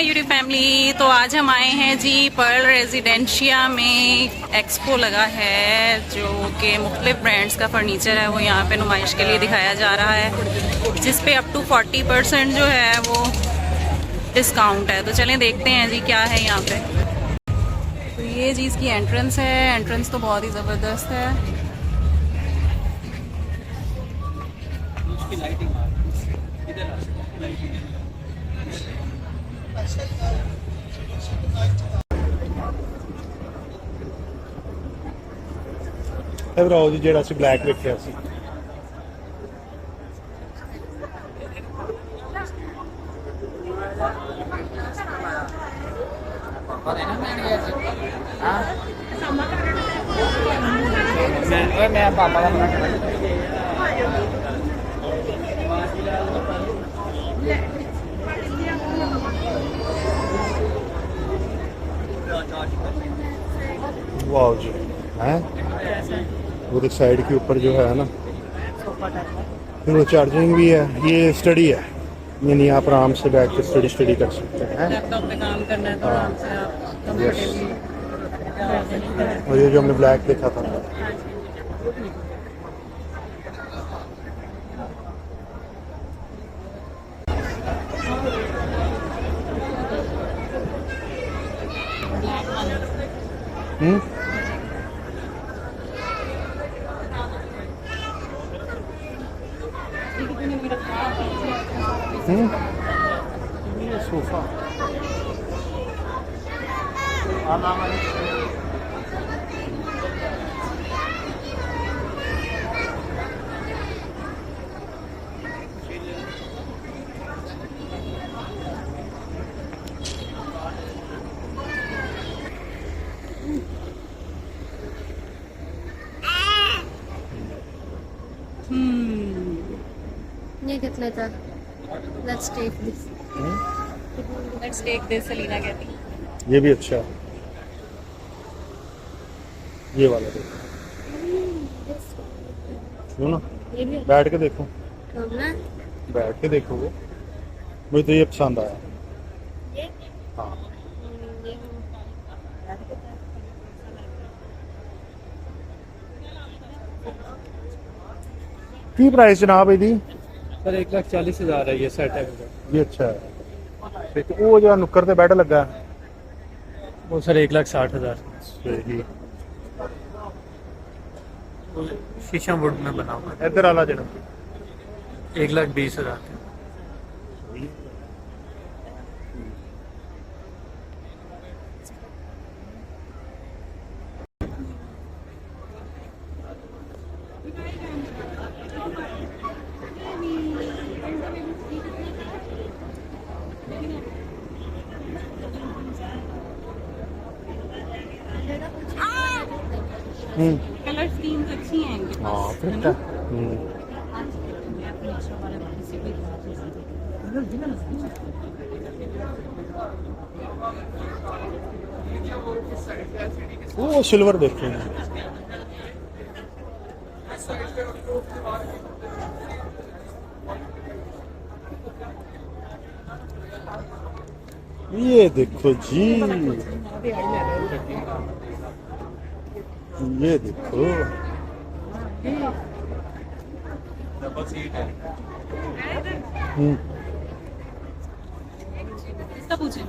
Hi YouTube family. तो आज हम आए हैं जी पर्ल रेजिडेंशिया में एक्सपो लगा है, जो कि मुख्तलिफ ब्रांड्स का फर्नीचर है वो यहाँ पे नुमाइश के लिए दिखाया जा रहा है, जिस पे अप टू 40% जो है वो डिस्काउंट है। तो चलें देखते हैं जी क्या है यहाँ पे। तो ये जी इसकी एंट्रेंस है। एंट्रेंस तो बहुत ही ज़बरदस्त है। ਇਹ ਭਰਾਓ ਜੀ ਜਿਹੜਾ ਅਸੀਂ ਬਲੈਕ ਵੇਖਿਆ ਸੀ। मैं पापा का मना कर वाह जी हैं वो साइड के ऊपर जो है ना फिर वो चार्जिंग भी है। ये स्टडी है, यानी आप आराम से बैठ के स्टडी कर सकते हैं। लैपटॉप पे काम करना है तो आराम से आप कंफर्टेबली। और ये जो हमने ब्लैक देखा था ये सोफा ये कितने का? Let's take this. Let's take this, Selina कहती है। ये भी अच्छा है। ये वाला देखो, सुनो ना, ये भी बैठ के देखो, ना? बैठ के देखो। वो मुझे तो ये पसंद आया। ये हाँ ये की प्राइस जनाब यदी? सर 1,40,000 है ये सेट है। ये अच्छा है। तो वो जो नुक्कर पे बैठ लगा है वो सर 1,60,000 सही। शीशा वुड में बना हुआ इधर वाला जरा 1,20,000 कलर स्कीम्स अच्छी हैं इनके हाँ पास, फिर है क्या? ना? वो सिल्वर देखे हैं। ये देखो जी, ये देखो। इसका पूछें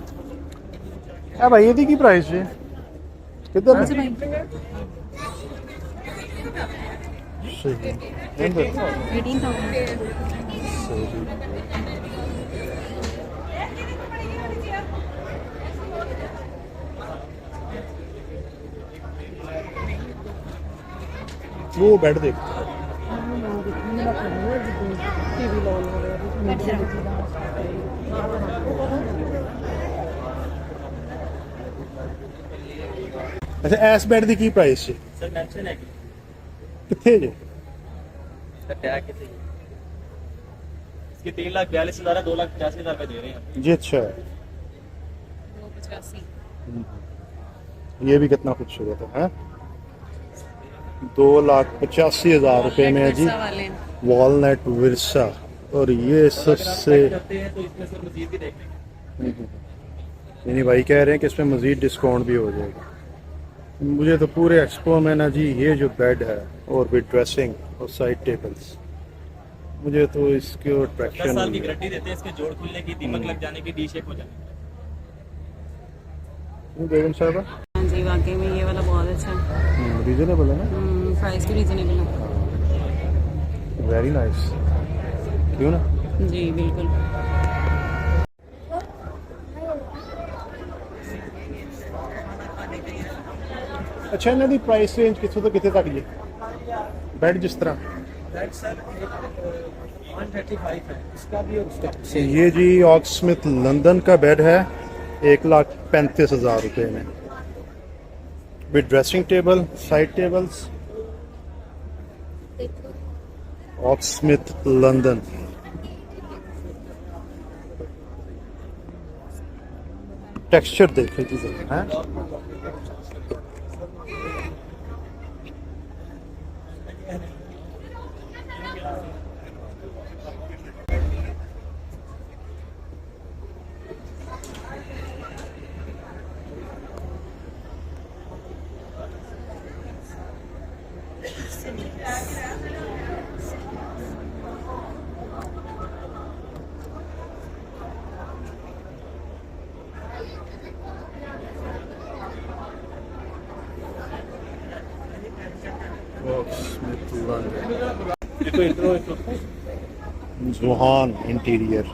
ए भाई ये की प्राइस है किधर कौन से है? भाई? सही। इधर। 18,000। सही। वो बेड देख, अच्छा एस बेड की प्राइस है? सर मेंशन है कितने जे? सर टैग कितने इसके 3,42,000 है, 2,85,000 पे दे रहे हैं। जी अच्छा है। 285। ये भी कितना खूबसूरत है? 2,85,000 रुपए में है जी वाले वॉलनट विरसा। और ये सबसे करते हैं तो इसमें सर मजीद भी देख लेंगे। यानी भाई कह रहे हैं कि इसमें मज़ीद डिस्काउंट भी हो जाएगा। मुझे तो पूरे एक्सपो में ना जी ये जो बेड है और विद ड्रेसिंग और साइड टेबल्स, मुझे तो इसकी 10 अट्रैक्शन साल की गारंटी देते हैं इसके जोड़ खुलने की, दीमक लग जाने की, डी शेप हो जाने की। बेगम साहबा हाँ जी, वाकई में ये वाला बहुत अच्छा है। रीजनेबल है ना, प्राइस भी रीजनेबल है। वेरी नाइस, क्यों ना। जी बिल्कुल। अच्छा इन्हों की प्राइस रेंज कितों तो कितने तक जी बेड जिस तरह? सर 135 है इसका भी, और उसका ये जी ऑक्समिथ लंदन का बेड है 1,35,000 रुपये में, with dressing table, side tables, Oxsmith London. Texture देखे जी जरा, हैं? ऑक्समिथ लंदन, जुहान इंटीरियर।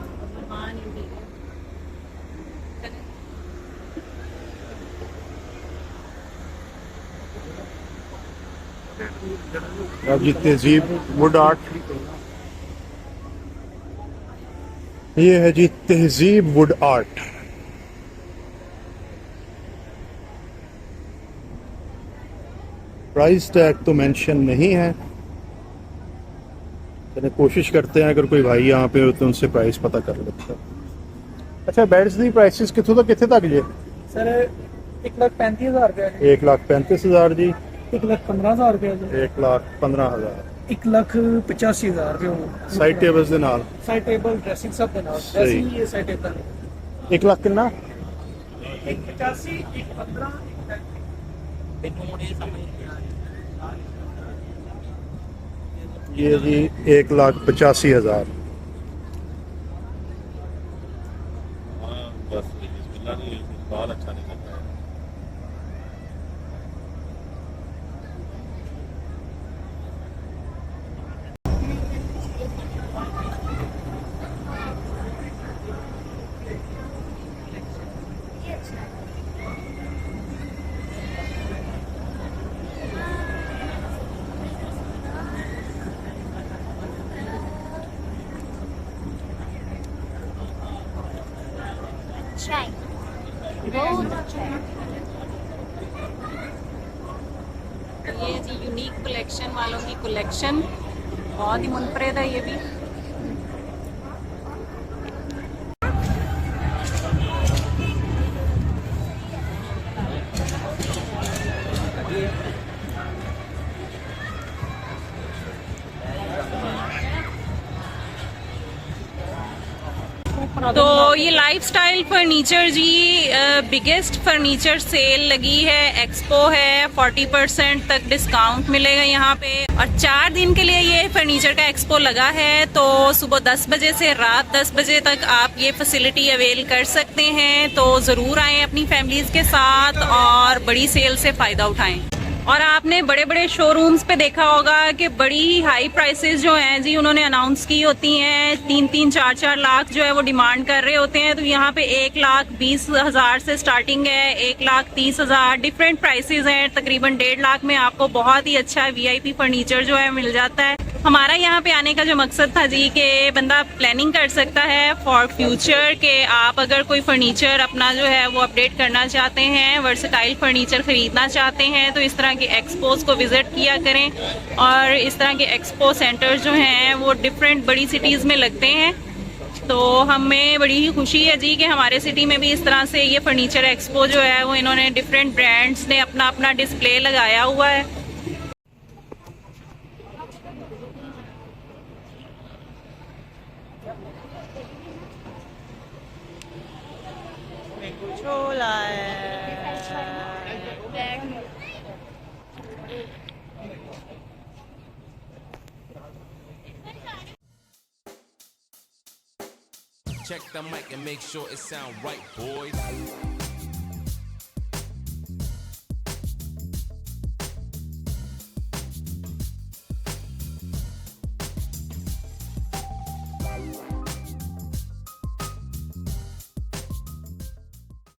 अब जी तहजीब वुड आर्ट, ये है जी Tahzeeb wood art. Price tag तो मेंशन नहीं है, चलिए कोशिश करते हैं अगर कोई भाई यहाँ पे हो तो उनसे प्राइस पता कर लेते हैं। अच्छा बेड्स दी प्राइसेस कितों तो कितने तक जी? सर 1,35,000 रुपया जी, 1,35,000 जी, 1,15,000 रुपया जी, 1,15,000 1,85,000 रुपया साइड टेबल्स दे नाल, साइड टेबल ड्रेसिंग सब देना, सही। ड्रेसिंग ये साइड टेबल 1 लाख कितना? 1,85, 1,15, ये जी 1,85,000। बस बिस्मिल्लाह नहीं, बाल अच्छा नहीं लगता है। अच्छा है, बहुत अच्छा है। ये जी यूनिक कलेक्शन वालों की कलेक्शन, बहुत ही मुनफरिद है ये भी। तो ये लाइफस्टाइल फर्नीचर जी बिगेस्ट फर्नीचर सेल लगी है, एक्सपो है, 40% तक डिस्काउंट मिलेगा यहाँ पे। और 4 दिन के लिए ये फर्नीचर का एक्सपो लगा है, तो सुबह 10 बजे से रात 10 बजे तक आप ये फैसिलिटी अवेल कर सकते हैं। तो ज़रूर आएँ अपनी फैमिलीज के साथ और बड़ी सेल से फ़ायदा उठाएं। और आपने बड़े बड़े शोरूम्स पे देखा होगा कि बड़ी हाई प्राइसेस जो हैं जी उन्होंने अनाउंस की होती हैं, 3-3, 4-4 लाख जो है वो डिमांड कर रहे होते हैं। तो यहाँ पे 1,20,000 से स्टार्टिंग है, 1,30,000 डिफरेंट प्राइसेस हैं। तकरीबन 1.5 लाख में आपको बहुत ही अच्छा VIP फर्नीचर जो है मिल जाता है। हमारा यहाँ पे आने का जो मकसद था जी कि बंदा प्लानिंग कर सकता है फॉर फ्यूचर, कि आप अगर कोई फर्नीचर अपना जो है वो अपडेट करना चाहते हैं, वर्सेटाइल फर्नीचर खरीदना चाहते हैं, तो इस तरह के एक्सपोज को विजिट किया करें। और इस तरह के एक्सपो सेंटर्स जो हैं वो डिफरेंट बड़ी सिटीज़ में लगते हैं। तो हमें बड़ी ही खुशी है जी कि हमारे सिटी में भी इस तरह से ये फर्नीचर एक्सपो जो है वो इन्होंने डिफरेंट ब्रांड्स ने अपना अपना डिस्प्ले लगाया हुआ है। छोला है। Check the mic and make sure it sound right, boys.